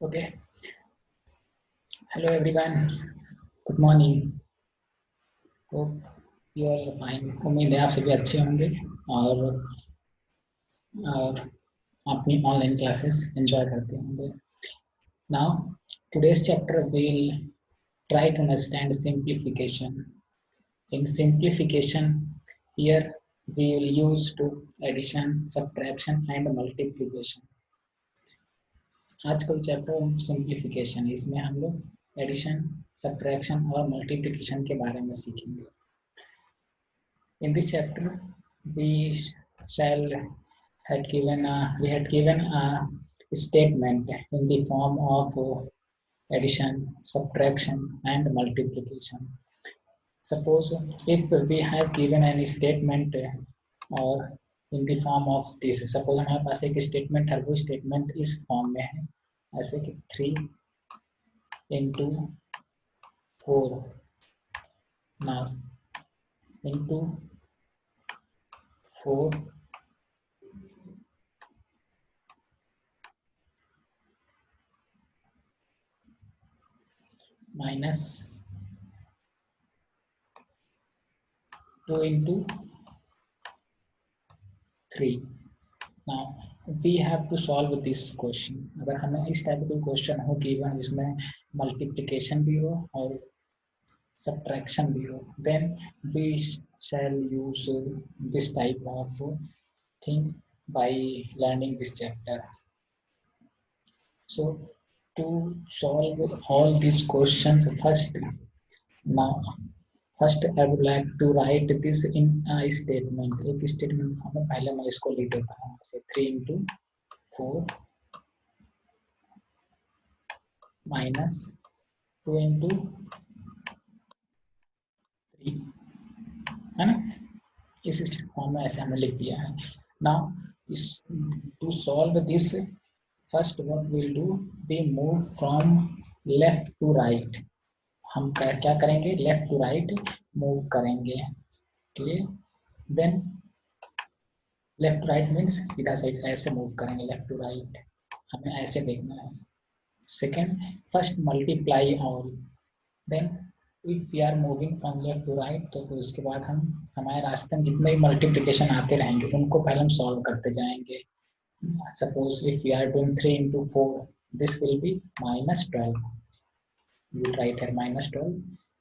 Okay. Hello everyone. Good morning. Hope you all are fine. उम्मीद है आप सभी अच्छे होंगे और अपनी ऑनलाइन क्लासेस एंजॉय करते होंगे. Now, today's chapter will try to understand simplification. In simplification, here we will use to addition, subtraction and multiplication. आज का चैप्टर सिंप्लीफिकेशन, इसमें हम लोग एडिशन, सब्ट्रैक्शन और मल्टीप्लिकेशन के बारे में सीखेंगे. In this chapter, we shall we had given a statement in the form of addition, subtraction, and multiplication. Suppose if we have given any statement or in the form of this, suppose हमारे पास एक statement है, वो statement इस form में है, ऐसे कि 3 into 4 now into 4 minus 2 into 3. Now we have to solve this question. अगर हमें इस टाइप का क्वेश्चन हो गिवन जिसमें मल्टीप्लिकेशन भी हो और subtraction भी हो, then we shall use this type of thing by learning this chapter. So to solve all these questions, first I would like to write this in a statement. एक statement form में पहले मैं इसको लिख देता हूँ, जैसे 3 into 4 minus 2 into 3, है ना. इस फॉर्म में ऐसे हमने लिख दिया है. Now to solve this, first what we'll do, we move from left to right. हम क्या करेंगे, लेफ्ट टू राइट मूव करेंगे. Clear. Then left to right means इधर साइड ऐसे मूव करेंगे, लेफ्ट टू राइट हमें ऐसे देखना है. Second, first multiply all. Then if we are moving from left to right, तो उसके बाद हम हमारे रास्ते में जितने भी मल्टीप्लिकेशन आते रहेंगे उनको पहले हम सॉल्व करते जाएंगे. Suppose if we are doing 3 into 4, this will be minus 12. You will write here minus 12.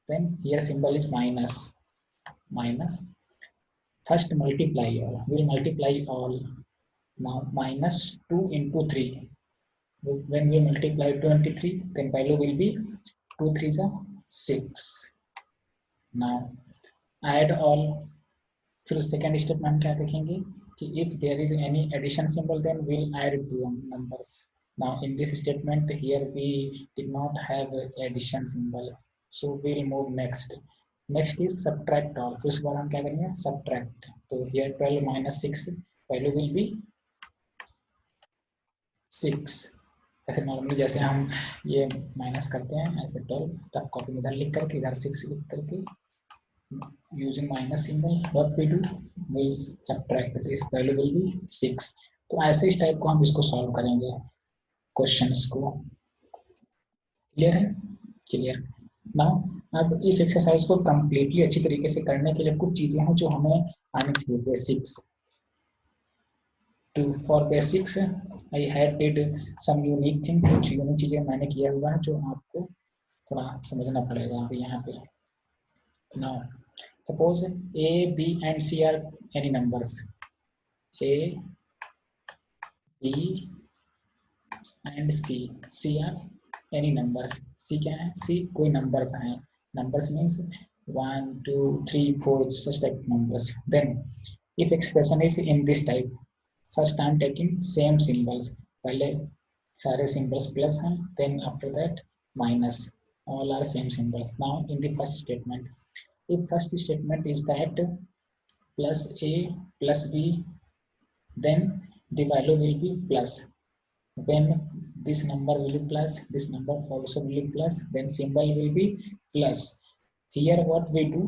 Then here symbol is minus. First multiply all. We will multiply all. Now minus 2 into 3. When we multiply 23, then value will be 2 3s are 6. Now add all. फिर second statement क्या देखेंगे कि if there is any addition symbol, then we'll add two numbers. Now in this statement here we did not have addition symbol, so we'll move next. Next is subtract all. फिर उसके बाद हम क्या करेंगे, subtract. तो here 12 minus 6 value will be 6. ऐसे normally जैसे हम ये माइनस करते हैं, ऐसे 12 टफ कॉपी में इधर लिख करके इधर 6 लिख करके using minus symbol, what we do, we subtract. This value will be 6. तो ऐसे इस टाइप को हम इसको सॉल्व करेंगे क्वेश्चंस को. क्लियर है? क्लियर. नाउ अब इस एक्सरसाइज को कंप्लीटली अच्छी तरीके से करने के लिए कुछ चीजें हैं जो हमें आनी चाहिए. Basics. Too for basics I had did some unique thing. कुछ यूनिक चीजें मैंने किया हुआ है जो आपको थोड़ा समझना पड़ेगा अभी यहाँ पे. Now suppose A, B and C are any numbers. A, B and C are any numbers. C क्या है? C कोई numbers हैं. Numbers means 1, 2, 3, 4 such type of numbers. Then if expression is in this type, first I am taking same symbols. पहले सारे symbols plus हैं, then after that minus. All are same symbols. Now in the first statement, if first statement is that plus A plus B, then the value will be plus. When this number will be plus, this number also will be plus, then symbol will be plus. Here what we do,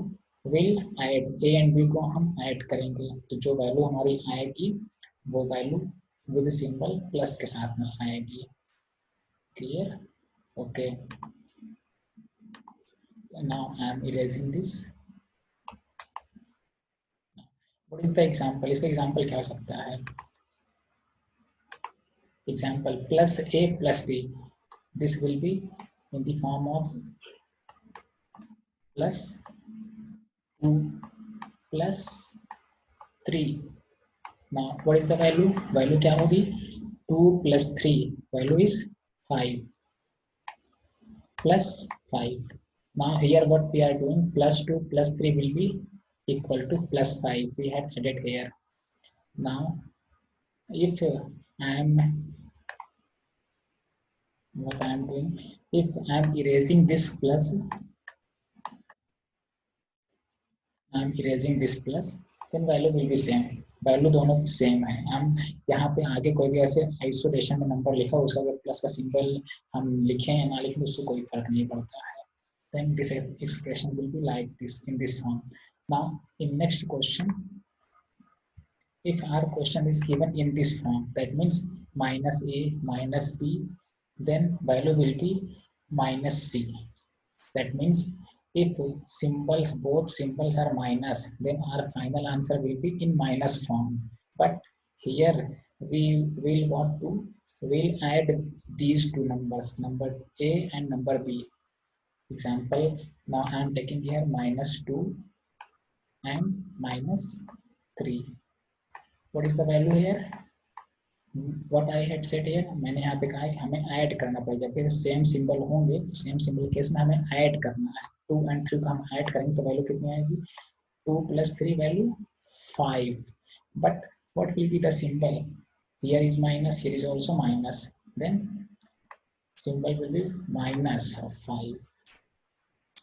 will add A and B को हम add करेंगे. तो जो value हमारी आएगी वो value with symbol plus के साथ में आएगी. Clear? Okay. Now I am erasing this. What is the example? इसका example क्या हो सकता है? Example plus a plus b. This will be in the form of plus 2 plus 3. Now what is the value? Value क्या होगी? 2 plus 3. Value is 5 plus 5. Now here what we are doing, plus 2 plus 3 will be equal to plus 5. We have added here. Now if I am what I am doing, if I am erasing this plus, I am erasing this plus, then value will be same. Value दोनों same है. हम यहाँ पे आगे कोई भी ऐसे isolation में नंबर लिखा उसका अगर प्लस का सिंबल हम लिखें या ना लिखें उससे कोई फर्क नहीं पड़ता है. Then this expression will be like this in this form. Now in next question, if our question is given in this form, that means minus a minus b, then value will be minus c. That means if symbols, both symbols are minus, then our final answer will be in minus form. But here we will want to will add these two numbers, number a and number b. Example, now I am taking here minus 2 and minus 3. What is the value here? What I had said here, मैंने यहाँ पे कहा है कि हमें add करना पड़ेगा. जब सेम सिंबल होंगे, सेम सिंबल केस में हमें ऐड करना है. 2 and 3 का हम ऐड करेंगे तो वैल्यू कितनी आएगी? 2 plus 3 value 5. But what will be the symbol? Here is minus, here is also minus. Then symbol will be minus of 5.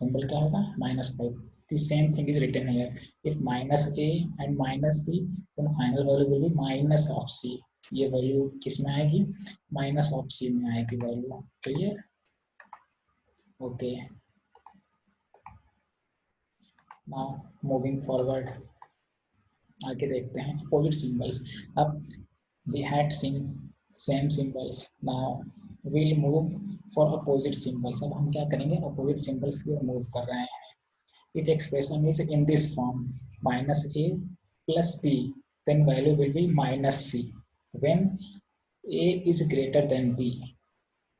Symbol क्या होगा? Minus 5. The same thing is written here. If minus a and minus b, then final value will be minus of c. ये value किस में आएगी? Minus of c में आएगी value. Clear? Okay. Now moving forward, आगे देखते हैं opposite symbols. अब we had seen same symbols. Now we'll move for opposite symbols. अब हम क्या करेंगे? अपोजिट सिंबल्स की ओर मूव कर रहे हैं. If expression is in this form minus a plus b, then value will be minus c. When a is greater than b,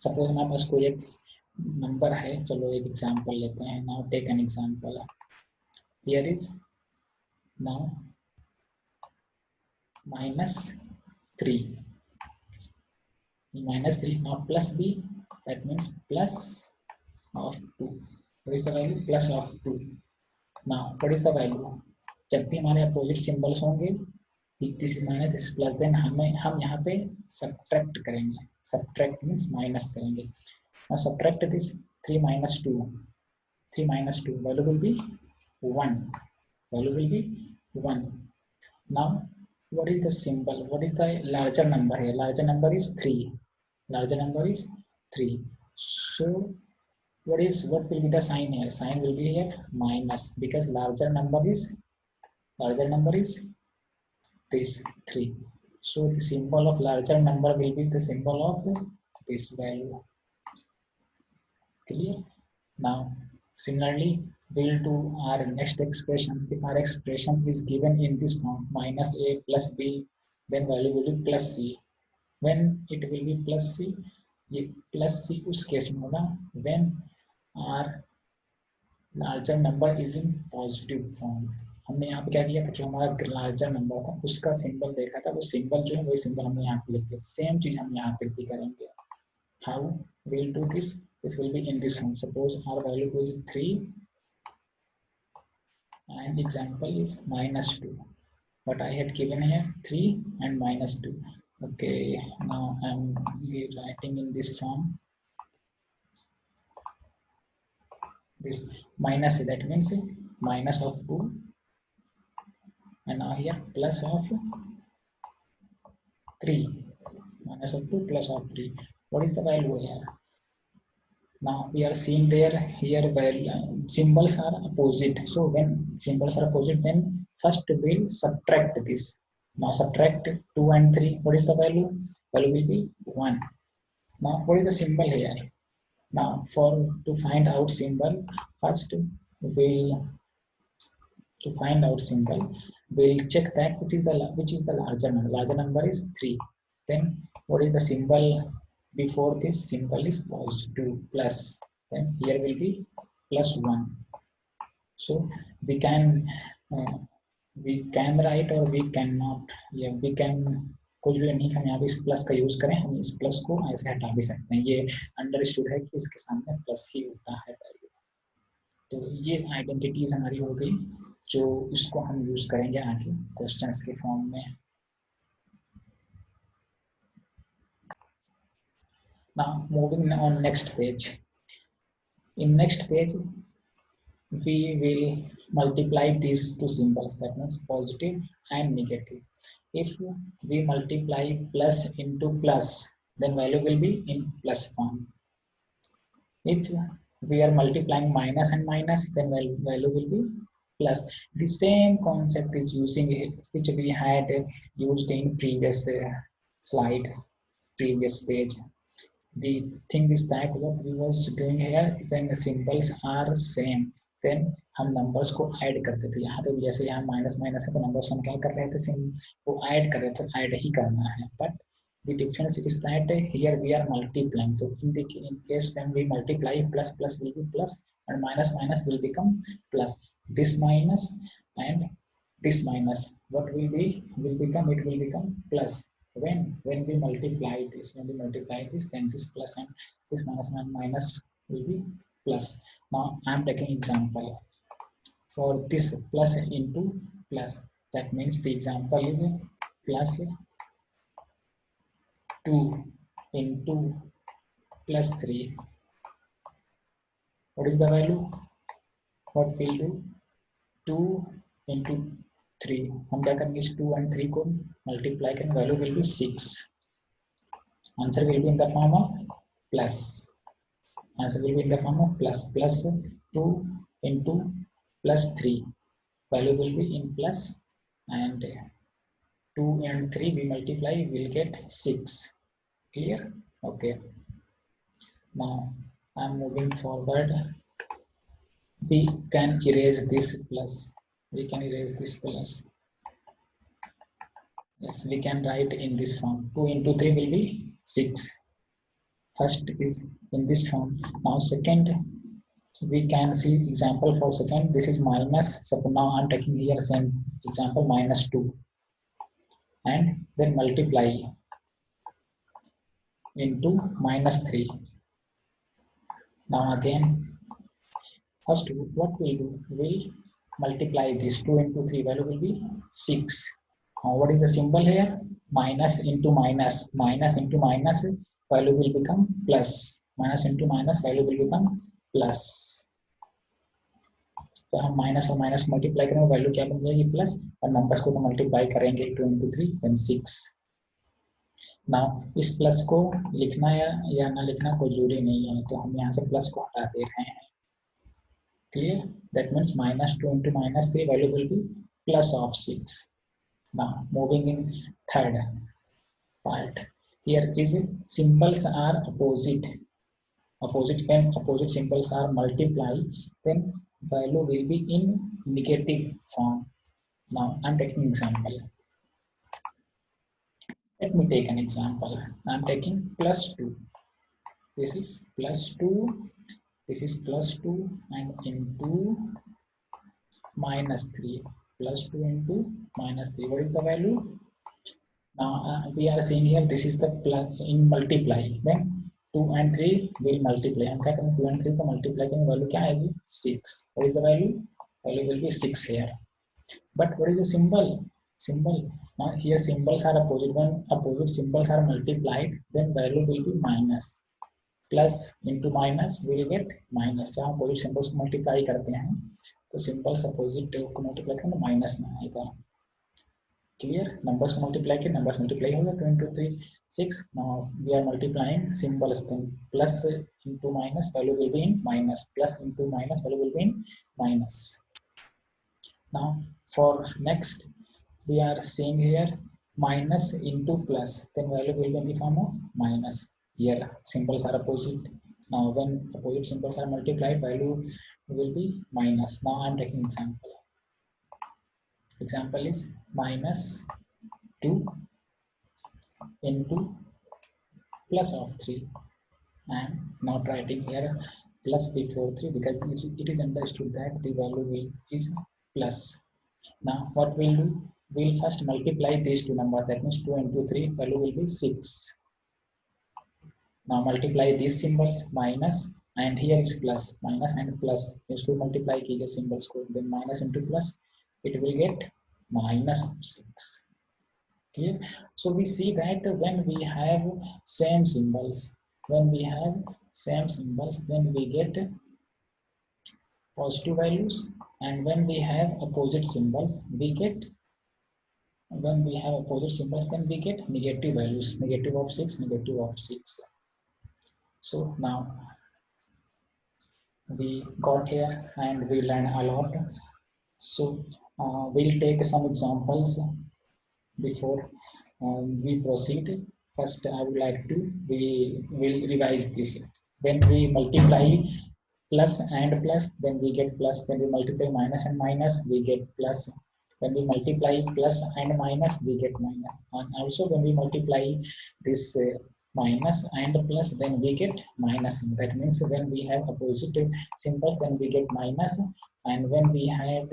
suppose हमारे पास कोई एक नंबर है. चलो एक एग्जांपल लेते हैं. now take an example. Here is now minus 3. Minus 3 now plus b, that means plus of 2. What is the value? Plus of 2. Now what is the value? जब भी हमारे अपोजिट सिंबल्स होंगे, this minus this plus, then हम यहाँ पे subtract करेंगे. Subtract means minus करेंगे. Now subtract this 3 minus 2. 3 minus 2 value will be 1. Value will be 1. Now what is the symbol? What is the larger number here? Larger number is 3. Larger number is 3. So what will be the sign here? Sign will be here minus, because larger number is this 3. So the symbol of larger number will be the symbol of this value. Clear? Now similarly we'll do our next expression. If our expression is given in this form minus a plus b, then value will be plus c. When it will be plus c, ये plus c उस case में होगा when our larger number is in positive form. हमने यहाँ पे क्या किया था? जो हमारा लार्जर नंबर था उसका सिंबल देखा था, वो सिंबल जो है वही सिंबल हमने यहाँ पे लिख दिया. सेम चीज हम यहाँ पे भी करेंगे. How will do this? This will be in this form. Suppose our value is 3 and example is minus 2. What I had given here 3 and minus 2. Okay, now I'm writing in this form. This minus, that means minus of 2, and now here plus of 3. Minus of 2 plus of 3. What is the value here? Now we are seeing there here symbols are opposite. So when symbols are opposite, then first we'll subtract this. Now subtract 2 and 3. What is the value? Value will be 1. Now what is the symbol here? Now for to find out symbol, first we'll to find out symbol, we'll check that which is the larger number. Larger number is 3. Then what is the symbol before this? Symbol is positive plus. Then here will be plus 1. So we can uh, write or we cannot. Yeah, we can कोई जो नहीं, हम यहाँ पे इस plus का use करें, हम इस प्लस को ऐसे हटा भी सकते हैं। ये अंडरस्टूड है कि इसके सामने प्लस ही होता है वैल्यू। तो ये आइडेंटिटीज हमारी हो गई जो इसको हम यूज करेंगे आगे क्वेश्चंस के फॉर्म में। Now moving on next page. In next page we will multiply these two symbols, that means positive and negative. If we multiply plus into plus, then value will be in plus form. If we are multiplying minus and minus, then value will be plus. The same concept is using it, which we had used in previous slide, previous page. The thing is that what we was doing here, when the symbols are same, then हम numbers को add करते थे। यहाँ पे जैसे यहाँ minus minus है तो नंबर्स हम क्या कर रहे थे, सिम वो ऐड कर रहे थे, ऐड ही करना है। But the difference is that here we are multiplying. So in case when we multiply, plus plus will be plus and minus minus will become plus. This minus and this minus, what will become, it will become plus. When we multiply this, then this plus and this minus will be plus. Now I am taking example for this plus into plus. That means the example is plus 2 into plus 3. What is the value? What we'll do? 2 into 3. हम क्या करेंगे, इस 2 and 3 को multiply करेंगे, value will be 6. Answer will be in the form of plus. Answer will be in the form of plus. Plus 2 into plus 3. Value will be in plus, and 2 and 3 we multiply, we'll get 6. Clear? Okay. Now I'm moving forward. We can erase this plus. We can erase this plus. Yes, we can write in this form. 2 into 3 will be 6. First is in this form. Now second, we can see example for second. This is minus. So now I'm taking here same example, minus 2, and then multiply into minus 3. Now again, first what we'll do, we'll multiply this 2 into 3, value will be 6. Now what is the symbol here? Minus into minus, minus into minus, value will become plus. Minus into minus, value will become plus. तो हम minus और minus multiply करेंगे, value क्या बन जाएगी, plus, और numbers को तो मल्टीप्लाई करेंगे 2 into 3 then 6. नाउ इस प्लस को लिखना या ना लिखना कोई जरूरी नहीं है, तो हम यहाँ से प्लस को हटा दे रहे हैं। Clear? That means minus 2 into minus 3, value will be plus of 6. Now moving in third part. Here is symbols are opposite. When opposite symbols are multiplied, then value will be in negative form. Now I'm taking example. Let me take an example. I'm taking plus 2. This is plus 2. This is plus 2 and into minus 3. Plus 2 into minus 3. What is the value? Now we are seeing here, this is the plus in multiply. Then 2 and 3 will multiply. हम क्या करेंगे, 2 and 3 को multiply करेंगे, value क्या आएगी, 6. What is the value? Value will be 6 here. But what is the symbol? Now here symbols are opposite. When opposite symbols are multiplied, then value will be minus. Plus into minus we will get minus. जहाँ opposite symbols को multiply करते हैं तो symbols opposite को multiply करेंगे minus में आएगा। Clear? Numbers multiply के numbers multiply होगा 2 into 3 6. Now we are multiplying symbols, then plus into minus, value will be in minus. Plus into minus, value will be in minus. Now for next, we are seeing here minus into plus, then value will be in the form of minus. Here symbols are opposite. Now when opposite symbols are multiplied, value will be minus. Now I'm taking example. Example is minus 2 into plus of 3. I'm not writing here plus before 3 because it is understood that the value is plus. Now what we'll do, we'll first multiply these two numbers. That means 2 into 3, value will be 6. Now multiply these symbols, minus, and here is plus, minus and plus. Just to multiply कीजिए symbols को, then minus into plus, it will get minus 6. Okay, so we see that when we have same symbols, then we get positive values, and when we have opposite symbols, then we get negative values, negative of 6, negative of 6. So now we got here and we learn a lot. So we'll take some examples before we proceed. First, I would like to, we will revise this. When we multiply plus and plus, then we get plus. When we multiply minus and minus, we get plus. When we multiply plus and minus, we get minus. And also when we multiply this minus and plus, then we get minus. That means when we have opposite symbols, then we get minus. And when we had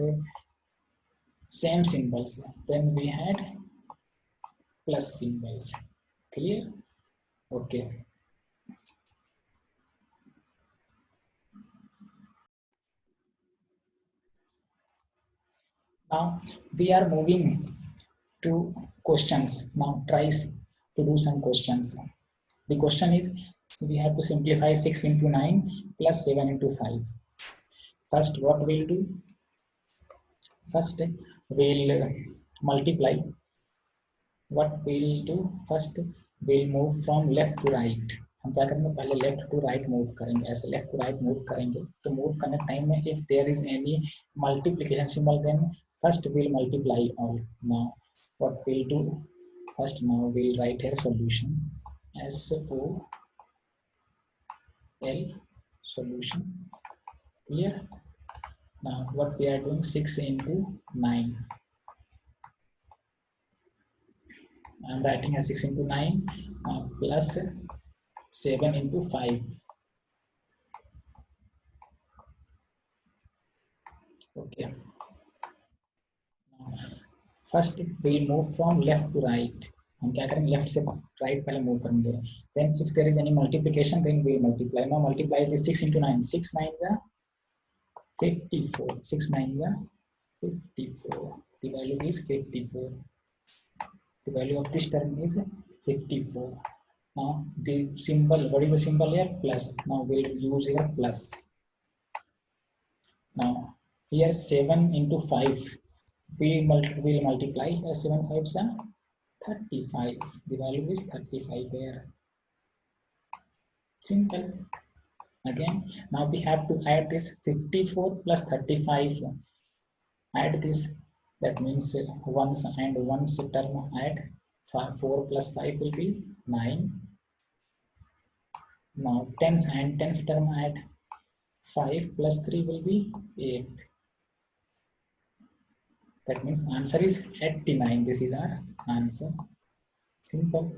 same symbols, then we had plus symbols. Clear? Okay. Now we are moving to questions. Now try to do some questions. The question is, we have to simplify 6 into 9 plus 7 into 5. First, what we'll do? First, we'll multiply. What we'll do? First, we'll move from left to right. हम क्या करेंगे, पहले left to right move करेंगे. ऐसे left to right move करेंगे. तो move करने time में if there is any multiplication symbol, then first we'll multiply all. Now what we'll do, first now we'll write here solution, SOL solution. Clear? Now what we are doing, 6 into 9. I'm writing as 6 into 9 plus 7 into 5. Okay. Now, first we'll move from left to right. हम क्या करेंगे, left से right पहले move करेंगे. Then if there is any multiplication, then we multiply. Now multiply this 6 into 9. 6 9 is 54. 6 9 is 54. The value is 54. The value of this term is 54. Now the symbol, what is the symbol here? Plus. Now we'll use here plus. Now here 7 into 5. We will multiply. 7 5s are 35. The value is 35 here. Simple. Again, now we have to add this 54 plus 35. Add this. That means ones and ones term add. 4 plus 5 will be 9. Now tens and tens term add. 5 plus 3 will be 8. That means answer is 89. This is our answer. Simple.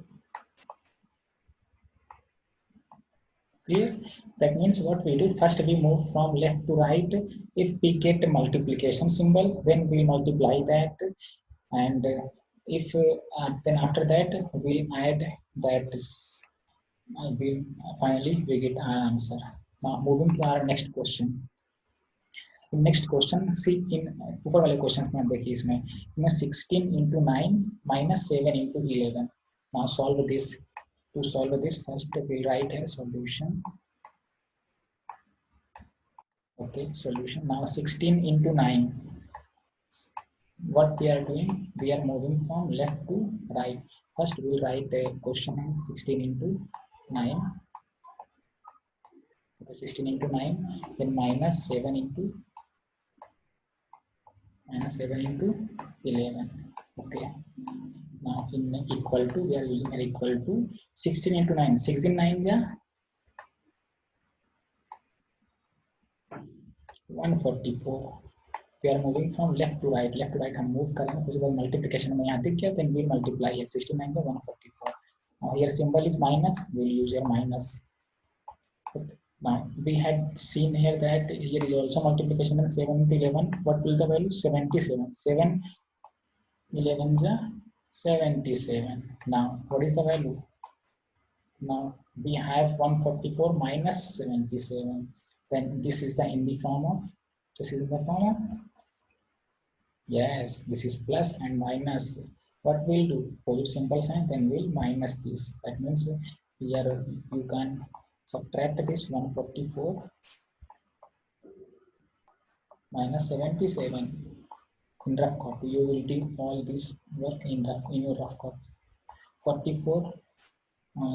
Clear? That means what we do, first we move from left to right. If we get a multiplication symbol, then we multiply that, and if then after that we add that. Finally we get our answer. Now moving to our next question. Next question see इन ऊपर वाले question में देखिए, इसमें 16 into 9 minus 7 into 11. Now solve this. To solve this, first we'll write a solution. Okay, solution. Now 16 into 9. What we are doing? We are moving from left to right. First we'll write a question 16 into 9. Okay, 16 into 9. Then minus 7 into 11. Okay. Now in equal to, we are using here equal to 16 into 9. 16 9 ja 144. We are moving from left to right. Left to right हम move करेंगे, उसके बाद multiplication में यहाँ दिख गया, then we multiply here 69 का 144. Now here symbol is minus. We will use here minus. Now we had seen here that here is also multiplication, and 7 into 11. What will the value? 77. 7 11 ja 77. Now what is the value? Now we have 144 minus 77. Then this is the in the form of, this is the form of, yes, this is plus and minus. What we'll do? Put simple sign, then we'll minus this. That means here you can subtract this 144 minus 77. In rough copy, you will do all this work in your rough copy. 44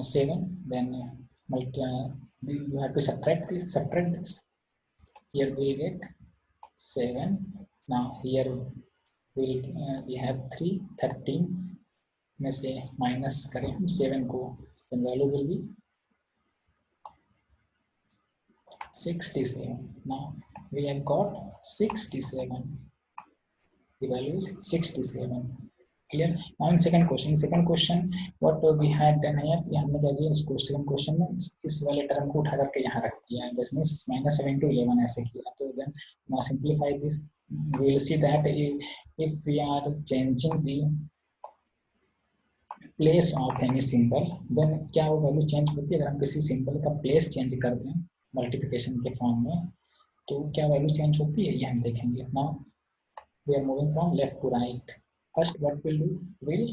7, then you have to subtract this. Here we get 7. Now here we have 3 13 में से minus करें हम 7 को, then value will be 67. Now we have got 67. The value is 67. Clear? Now in second question, what we had done here, हमने क्या किया, इसको second question में इस वाले term को उठा करके यहाँ रख दिया, this means minus 7 to 11 ऐसे किया. तो then now simplify this, we will see that if we are changing the place of any symbol, then क्या वो value change होती है. अगर हम किसी symbol का place change कर दें multiplication के form में, तो क्या value change होती है, ये हम देखेंगे. Now we are moving from left to right. First what we'll do, we'll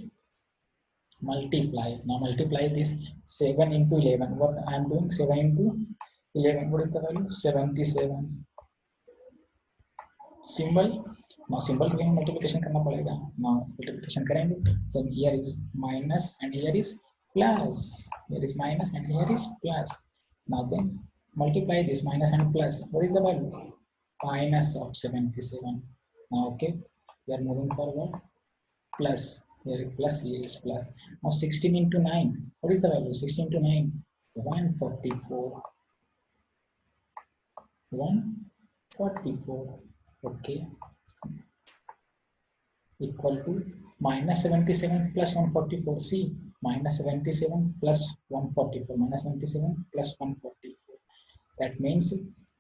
multiply. Now multiply this 7 into 11. What I am doing, 7 into 11. What is the value? 77. Symbol. Now symbol के हम multiplication करना पड़ेगा. Now multiplication करेंगे. Then here is minus and here is plus. Here is minus and here is plus. Now then multiply this minus and plus. What is the value? Minus of 77. Now okay, we are moving forward. Plus, here is plus, here is plus. Now 16 into 9. What is the value? 16 into 9. 144. 144. Okay. Equal to minus 77 plus 144. See, minus 77 plus 144. Minus 77 plus 144. That means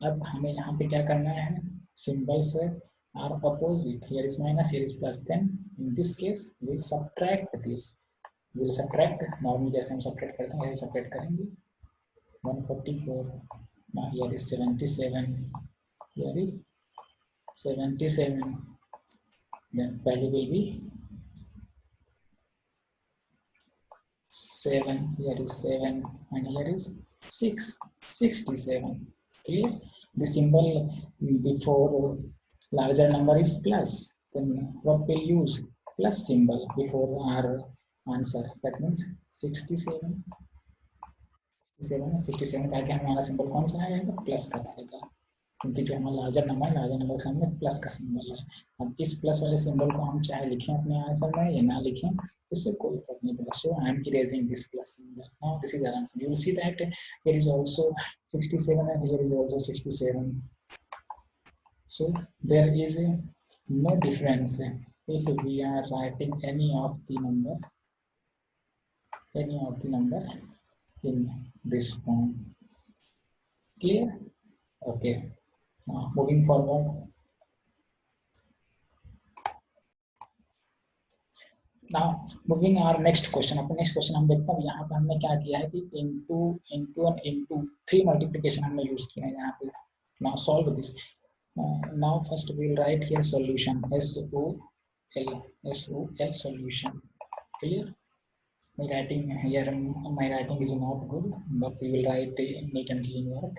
अब हमें यहाँ पे क्या करना है? Symbols are opposite. Here is minus, here is plus. Then in this case we will subtract this. We will subtract. Normally जैसे हम subtract करते हैं, ऐसे subtract करेंगे. 144. Now here is 77. Here is 77. Then value will be 7. Here is 7 and here is 6. 67. Clear? The symbol before larger number is plus. Then what we'll use? Plus symbol before our answer. That means 67. 67 का क्या हमारा symbol कौन सा आएगा? Plus का आएगा, क्योंकि जो हमारा लार्जर नंबर के सामने प्लस का सिंबल है. अब इस प्लस वाले सिंबल को हम चाहे लिखें अपने आंसर में या ना लिखें, इससे कोई फर्क नहीं पड़ता. So I am erasing this plus symbol. Now this is our answer. You will see that here is also 67 and here is also 67. So there is no difference if we are writing any of the number in this form. Clear? Okay. Now moving forward. Now moving our next question. अपने next question हम देखते हैं. यहाँ पे हमने क्या किया है कि into and into 3 multiplication हमने use किया है यहाँ पे. Now solve this. Now first we will write here solution. SOL solution. Clear? My writing is not good, but we will write neat and clean work.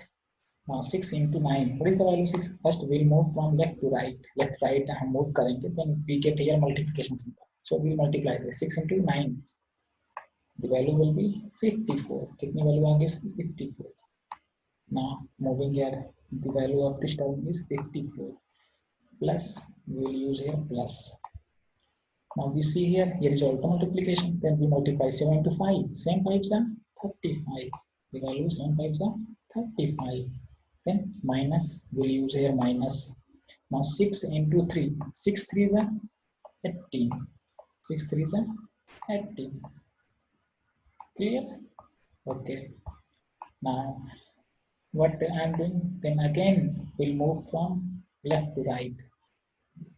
Now 6 into 9. What is the value of 6? First we will move from left to right. Left right हम move करेंगे, then we get here multiplication symbol. So we will multiply this 6 into 9. The value will be 54. कितनी value आएगी? 54. Now moving here, the value of this term is 54. Plus we will use here plus. Now we see here is auto multiplication. Then we multiply 7 into 5. 7 5s are 35. The value 7 5s are 35. Then minus, we'll use here minus. Now 6 into 3. 6 3s are 18. 6 3s are 18. Clear? Okay. Now what I'm doing, then again we'll move from left to right.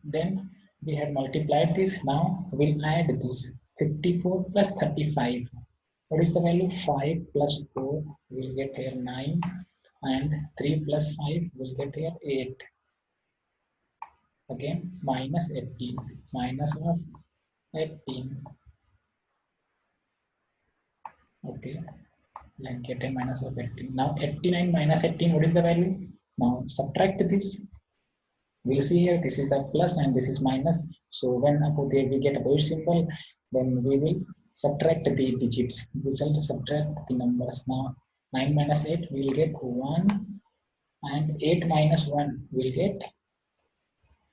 Then we had multiplied this. Now we'll add this 54 plus 35. What is the value? 5 plus 4 will get here 9, and 3 plus 5 will get here 8. Again minus 18, minus of 18. Okay, like get a minus of 18. Now 89 minus 18, what is the value? Now subtract this. We'll see here this is the plus and this is minus. So when we get a void symbol, then we will subtract the digits. We will subtract the numbers. Now 9 minus 8 will get 1, and 8 minus 1 will get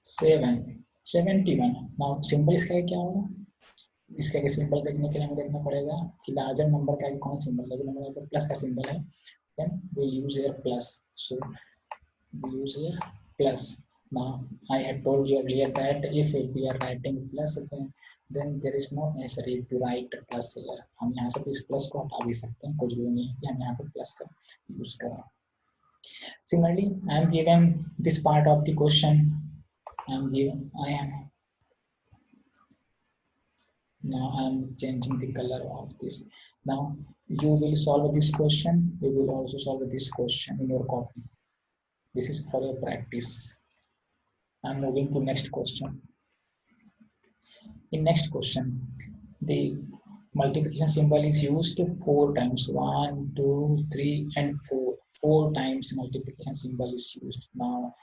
7, 71. Now symbol इसका क्या होगा? इसका के symbol देखने के लिए हमें देखना पड़ेगा कि लार्जर नंबर का कौन सिंबल है. नंबर का प्लस का सिंबल है. Then we use here plus. So we use here plus. Now I had told you earlier that if we are writing plus, then there is no necessary to write plus here. हम यहाँ से इस plus को हटा भी सकते हैं, कोई जरूरी नहीं कि हम यहाँ पे plus का use करें. Similarly, I am given this part of the question. Now I am changing the color of this. Now you will solve this question. You will also solve this question in your copy. This is for your practice. I am moving to next question. In next question, the multiplication symbol is used 4 times. 1, 2, 3, and 4. 4 times multiplication symbol is used. Now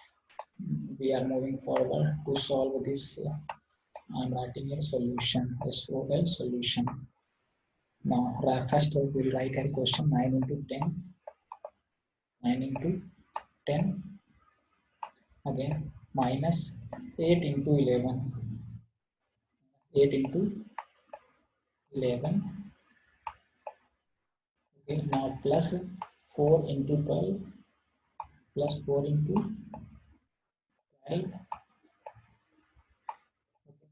we are moving forward to solve this. I'm writing a solution, SOL solution. Now first we'll write a question 9 into 10. 9 into 10. Again minus 8 into 11. 8 into 11. Okay, now plus 4 into 12. Plus 4 into 12.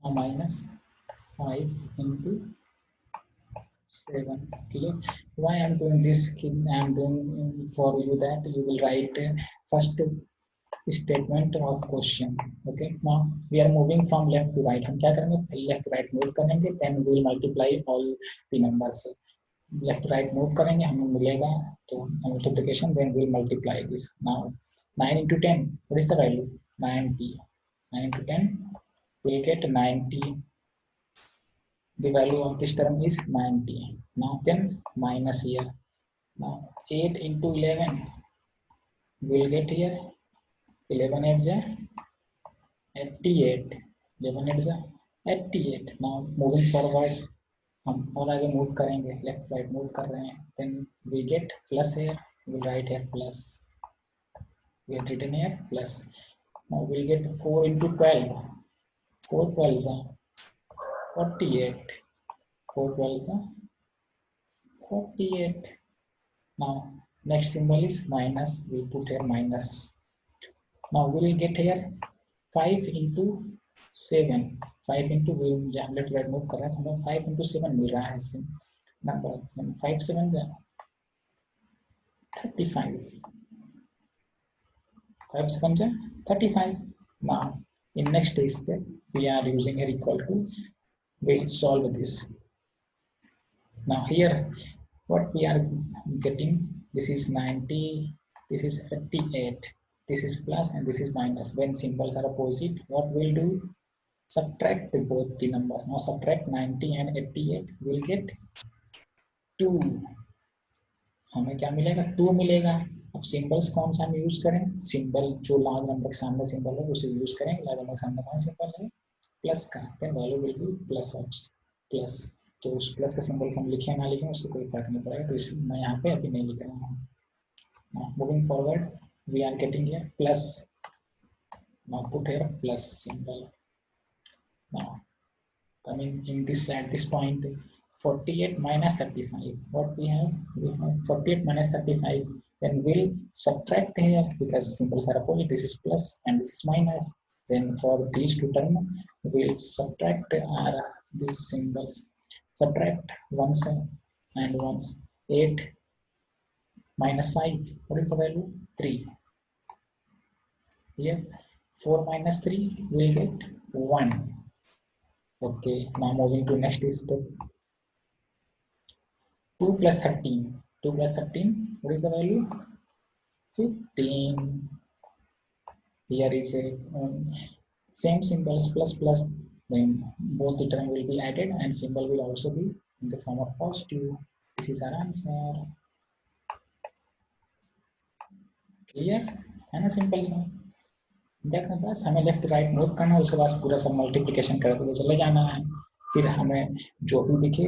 Now minus 5 into 7. Clear? Why I'm doing this? I'm doing for you that you will write first statement of question. Okay, now we are moving from left to right. हम क्या करेंगे? Left to right move करेंगे. Then we will multiply all the numbers. Left to right move करेंगे, हमें मिलेगा तो multiplication. Then we will multiply this. Now 9 into 10. What is the value? 90. 9 into 10. We'll get 90. The value of this term is 90. Now then minus here. Now 8 into 11. We'll get here 11 8 is 88. 11 8 is 88. Now moving forward, हम और आगे move करेंगे. Left right move कर रहे हैं. Then we get plus here. We'll write here plus. We have written here plus. Now we'll get 4 into 12. 4 12 is 48. 4 12 is 48. Now next symbol is minus. We put here minus. Now we will get here 5 into 7. 5 into we let right move कर रहे हैं, हमें 5 into 7 मिल रहा है number. 5 7 is 35. 5 7 is 35. Now in next step we are using here equal to. We'll solve this. Now here what we are getting, this is 90, this is 38, this is plus and this is minus. When symbols are opposite, what we'll do? Subtract both the numbers. Now subtract 90 and 88, we'll get 2. हमें क्या मिलेगा? 2 मिलेगा. अब symbols कौन सा हम use करें? Symbol जो लार्ज नंबर के सामने सिंबल है उसे यूज करें. लार्ज नंबर के सामने कौन सिंबल है? प्लस का. Then value will be plus of plus. तो उस प्लस का सिंबल हम लिखें ना लिखें उससे कोई फर्क नहीं पड़ेगा. तो इस मैं यहाँ पे अभी नहीं लिख रहा हूँ. Moving forward we are getting here plus. Now put here plus symbol. Now coming in this at this point. 48 minus 35, what we have? We have 48 minus 35. Then we'll subtract here because symbols are opposite. This is plus and this is minus. Then for these two terms we'll subtract these symbols. Subtract once and once. 8 minus 5, what is the value? 3. Here 4 minus 3 will get 1. Okay, now moving to next step. 2 plus 13. 2 plus 13, what is the value? 15. Here is a same symbols plus plus. Then both the term will be added and symbol will also be in the form of positive. This is our answer. Clear है ना? Simple सा देखना, बस हमें left right move करना है, उसके बाद पूरा सब मल्टीप्लिकेशन करके चले जाना है। फिर हमें जो भी दिखे,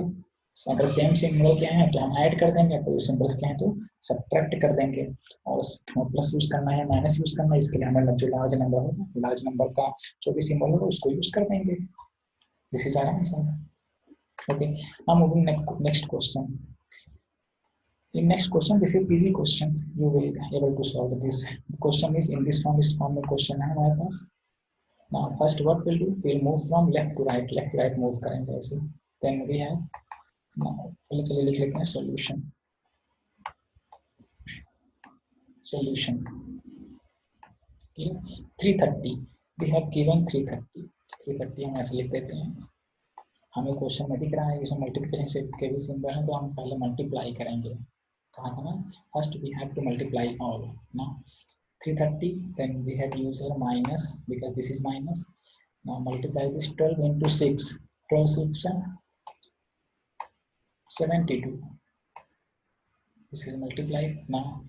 अगर सेम सिंबल क्या है तो हम ऐड कर देंगे, कोई सिंबल्स क्या है तो सब्ट्रैक्ट कर देंगे। और प्लस यूज करना है, माइनस यूज करना है, इसके लिए हमें जो लार्ज नंबर होगा, लार्ज नंबर का जो भी सिंबल होगा उसको यूज कर देंगे। This is our answer. Okay, now moving next question. In next question, this is easy questions. You will be able to solve this. The question is in this form. इस form में question है हमारे पास. Now first what we'll do? We'll move from left to right. Left to right move करेंगे ऐसे. Then we have. Now चलिए लिख लेते हैं solution. Solution. Okay, 330. We have given 330. 330 हम ऐसे लिख देते हैं. हमें क्वेश्चन में दिख रहा है इसमें मल्टीप्लिकेशन से के भी सिंबल है, तो हम पहले मल्टीप्लाई करेंगे। कहा था ना, first we have to multiply all ना 330, then we have use here minus because this is minus. Now multiply this 12 into 6, 12 6 72, this is multiplied. Now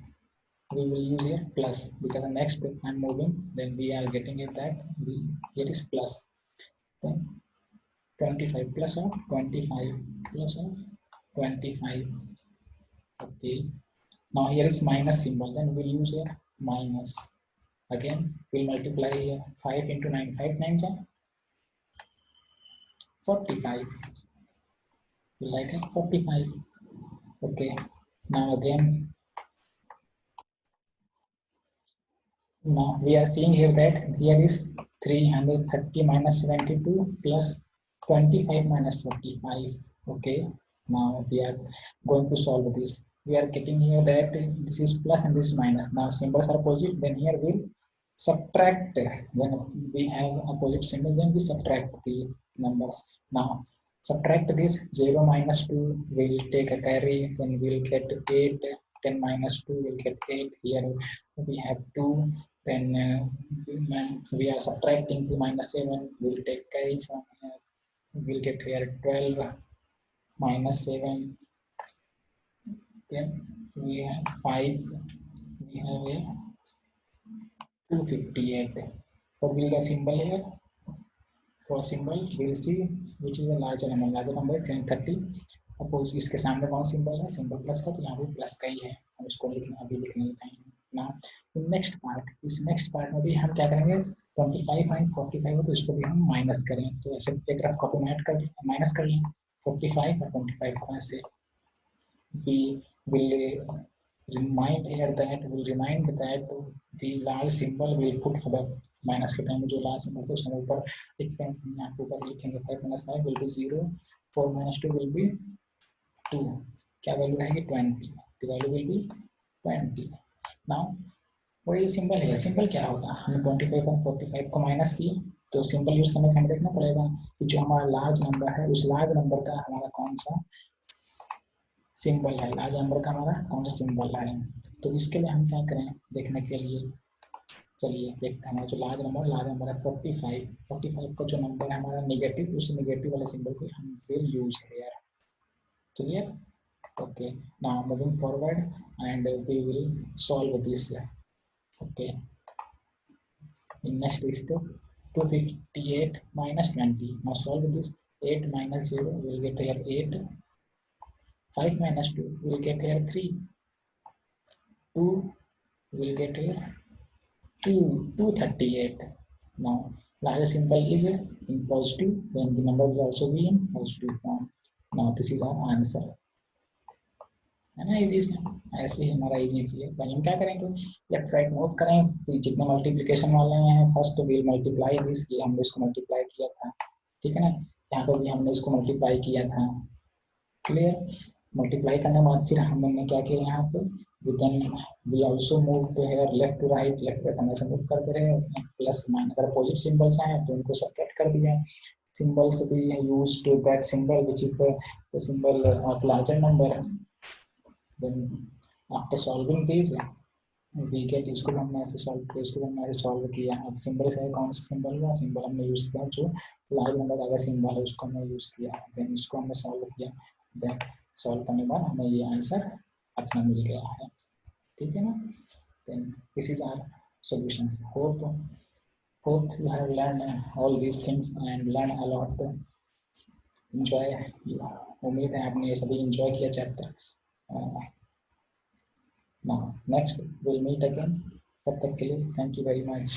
we will use here plus because the next step I'm moving, then we are getting it that we here is plus, then 25 plus of 25 plus of 25. Okay, now here is minus symbol, then we'll use here minus. Again we'll multiply here 5 into 9, 5 9s are 45, we like it 45. Okay, now again now we are seeing here that here is 330 minus 72 plus 25 minus 45. Okay, now we are going to solve this. We are getting here that this is plus and this is minus. Now symbols are opposite, then here we'll subtract. When we have opposite symbol, then we subtract the numbers. Now subtract this 0 minus 2 will take a carry, then we'll get 8. 10 minus 2 will get 8. Here we have 2, then we are subtracting 2 minus 7 will take carry from here. We'll get here 12 minus 7, then we have 5, we have here 258. What will the symbol here? For symbol we'll see which is the larger number. Larger number is 30. Oppose इसके सामने कौन symbol है? Symbol plus का, तो यहाँ पे plus का ही है, हम इसको लिखना अभी लिखने लगाएंगे ना। नेक्स्ट पार्ट, इस नेक्स्ट पार्ट में भी हम क्या करेंगे 25 एंड 45 हो तो इसको भी हम माइनस करें, तो ऐसे एक रफ कॉपी में ऐड कर माइनस कर लें 45 और 25 को ऐसे। we will remind here that the large symbol will put above minus के टाइम में जो लास्ट सिंबल है उसमें ऊपर लिखते हैं, यहाँ पे ऊपर लिखेंगे 5 minus 5 will be 0, 4 minus 2 will be 2, क्या वैल्यू रहेगी 20, the value will be 20. now वो ये सिंबल है, सिंबल क्या होगा, हमने 25 और 45 को माइनस किया तो सिंबल यूज करने का हमें देखना पड़ेगा कि जो हमारा लार्ज नंबर है उस लार्ज नंबर का हमारा कौन सा सिंबल है, लार्ज नंबर का हमारा कौन सा सिंबल है। तो इसके लिए हम क्या करें देखने के लिए, चलिए देखते हैं। जो लार्ज नंबर है 45 का जो नंबर है हमारा नेगेटिव, उस नेगेटिव वाले सिंबल को हम will use here. Clear? Okay, now moving forward and we will solve this. Okay, in next step 258 minus 20. Now solve this. 8 minus 0 will get here 8. 5 minus 2 will get here 3. 2 will get here 238. Now larger symbol is in positive, then the number will also be in positive form. Now this is our answer, है ना। Easy से ऐसे ही हमारा easy है। भाई हम क्या करें, तो लेफ्ट राइट मूव करें, तो जितने मल्टीप्लिकेशन वाले हैं फर्स्ट विल मल्टीप्लाई दिस, ये हमने इसको मल्टीप्लाई किया था, ठीक है ना। यहाँ पर भी हमने इसको मल्टीप्लाई किया था, क्लियर। मल्टीप्लाई करने के बाद फिर हमने क्या किया यहाँ पे, then we also move to here left to right, left right हम ऐसे मूव करते रहे, प्लस माइनस अगर अपोजिट सिंबल्स आए तो उनको सब्ट्रैक्ट कर दिया। सिंबल्स भी use to that symbol which is the symbol of larger number. Then after solving these we get, इसको हमने ऐसे सॉल्व किया, इसको हमने ऐसे सॉल्व किया। अब सिंबल से कौन सा सिंबल हुआ, सिंबल हमने यूज किया जो लार्ज नंबर का सिंबल है उसको हमने यूज किया, देन इसको हमने सॉल्व किया, देन सॉल्व करने के बाद हमें ये आंसर अपना मिल गया है, ठीक है ना। Then this is our solutions. Hope you have learned all these things and learn a lot, enjoy। उम्मीद है आपने ये सभी enjoy किया chapter. Now next we'll meet again, तब तक के लिए thank you very much।